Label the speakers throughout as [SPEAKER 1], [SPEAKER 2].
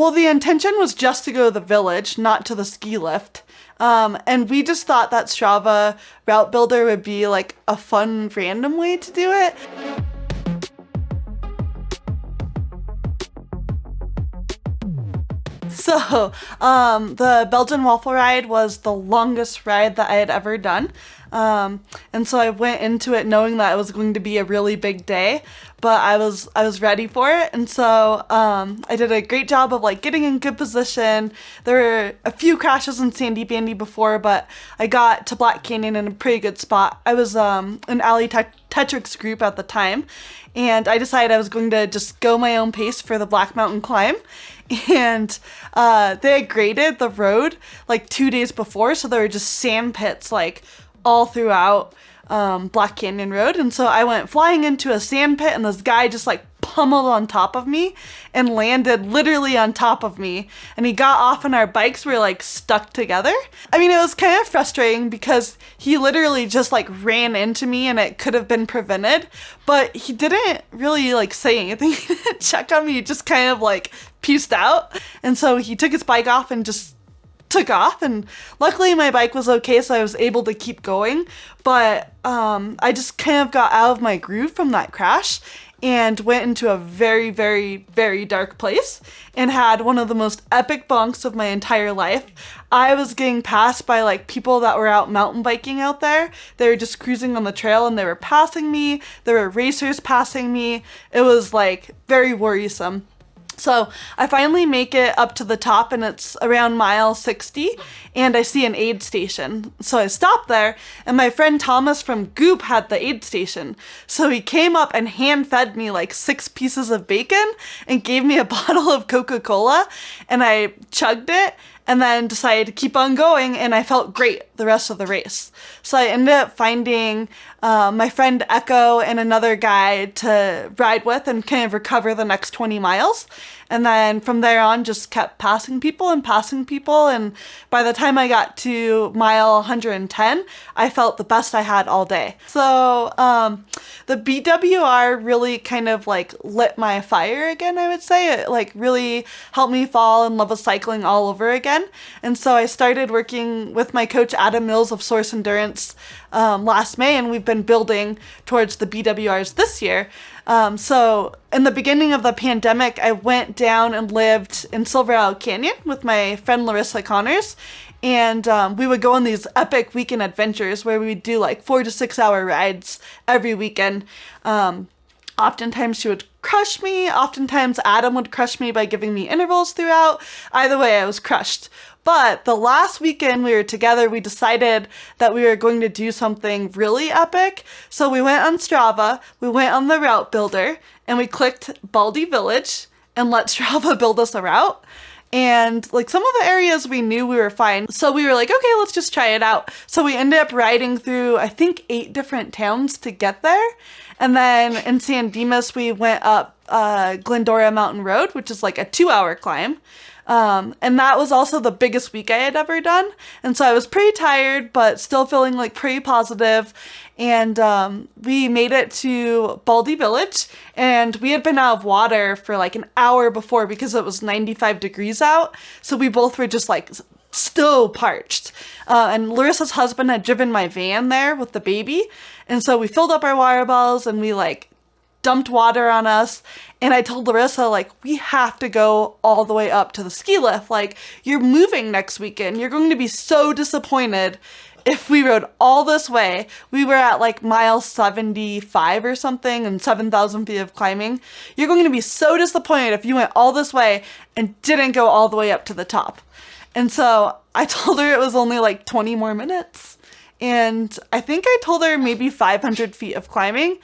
[SPEAKER 1] Well, the intention was just to go to the village, not to the ski lift. And we just thought that Strava Route Builder would be like a fun, random way to do it. So, the Belgian Waffle Ride was the longest ride that I had ever done. And so I went into it knowing that it was going to be a really big day, but I was ready for it. And so, I did a great job of like getting in good position. There were a few crashes in Sandy Bandy before, but I got to Black Canyon in a pretty good spot. I was, in Ali Tetrick's group at the time, and I decided I was going to just go my own pace for the Black Mountain climb. And they had graded the road like 2 days before, so there were just sand pits like all throughout Black Canyon Road. And so I went flying into a sand pit, and this guy just like pummeled on top of me and landed literally on top of me. And he got off, and our bikes were like stuck together. I mean, it was kind of frustrating because he literally just like ran into me, and it could have been prevented, but he didn't really like say anything. He didn't check on me. He just kind of like peaced out. And so he took his bike off and just took off, and luckily my bike was okay, so I was able to keep going. But I just kind of got out of my groove from that crash and went into a very, very, very dark place and had one of the most epic bonks of my entire life. I was getting passed by like people that were out mountain biking out there. They were just cruising on the trail, and they were passing me. There were racers passing me. It was like very worrisome. So I finally make it up to the top, and it's around mile 60, and I see an aid station. So I stop there, and my friend Thomas from Goop had the aid station. So he came up and hand fed me like 6 pieces of bacon and gave me a bottle of Coca-Cola, and I chugged it and then decided to keep on going, and I felt great the rest of the race. So I ended up finding my friend Echo and another guy to ride with and kind of recover the next 20 miles. And then from there on, just kept passing people. And by the time I got to mile 110, I felt the best I had all day. So the BWR really kind of like lit my fire again, I would say. It like really helped me fall in love with cycling all over again. And so I started working with my coach Adam Mills of Source Endurance last May, and we've been building towards the BWRs this year. So in the beginning of the pandemic, I went down and lived in Silver Isle Canyon with my friend Larissa Connors, and we would go on these epic weekend adventures where we would do like 4 to 6 hour rides every weekend. Oftentimes she would crush me. Oftentimes Adam would crush me by giving me intervals throughout. Either way, I was crushed. But the last weekend we were together, we decided that we were going to do something really epic. So we went on Strava, we went on the Route Builder, and we clicked Baldy Village and let Strava build us a route. And like some of the areas we knew we were fine. So we were like, okay, let's just try it out. So we ended up riding through, I think, 8 different towns to get there. And then in San Dimas, we went up Glendora Mountain Road, which is like a 2-hour climb. And that was also the biggest week I had ever done. And so I was pretty tired, but still feeling like pretty positive. And we made it to Baldy Village, and we had been out of water for like an hour before because it was 95 degrees out. So we both were just like still parched. And Larissa's husband had driven my van there with the baby. And so we filled up our water bottles, and we like dumped water on us. And I told Larissa, like, we have to go all the way up to the ski lift. Like, you're moving next weekend. You're going to be so disappointed if we rode all this way. We were at like mile 75 or something and 7,000 feet of climbing. You're going to be so disappointed if you went all this way and didn't go all the way up to the top. And so I told her it was only like 20 more minutes. And I think I told her maybe 500 feet of climbing.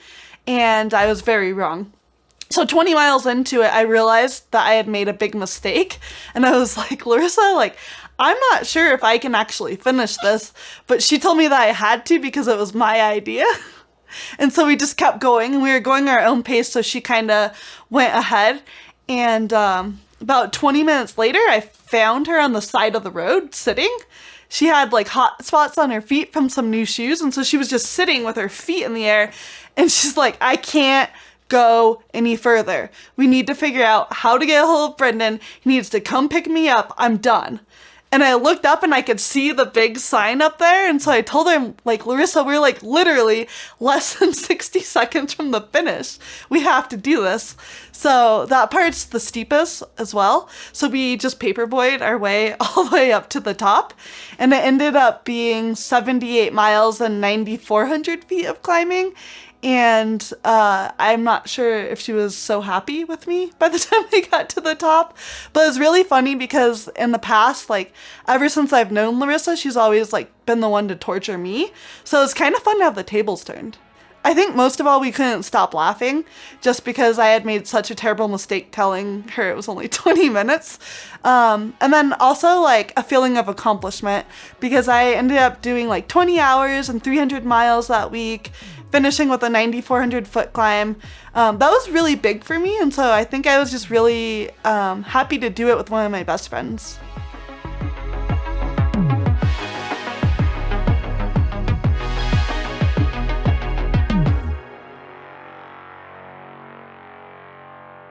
[SPEAKER 1] And I was very wrong. So 20 miles into it, I realized that I had made a big mistake. And I was like, Larissa, like, I'm not sure if I can actually finish this. But she told me that I had to because it was my idea. And so we just kept going, and we were going our own pace. So she kind of went ahead. And about 20 minutes later, I found her on the side of the road sitting. She had like hot spots on her feet from some new shoes. And so she was just sitting with her feet in the air. And she's like, I can't go any further. We need to figure out how to get a hold of Brendan. He needs to come pick me up. I'm done. And I looked up and I could see the big sign up there. And so I told him, like, Larissa, we're like literally less than 60 seconds from the finish. We have to do this. So that part's the steepest as well. So we just paperboyed our way all the way up to the top. And it ended up being 78 miles and 9,400 feet of climbing. And I'm not sure if she was so happy with me by the time we got to the top. But it was really funny because in the past, like, ever since I've known Larissa, she's always, like, been the one to torture me. So it's kind of fun to have the tables turned. I think most of all, we couldn't stop laughing just because I had made such a terrible mistake telling her it was only 20 minutes. And then also, like, a feeling of accomplishment because I ended up doing, like, 20 hours and 300 miles that week, finishing with a 9,400 foot climb. That was really big for me, and so I think I was just really happy to do it with one of my best friends.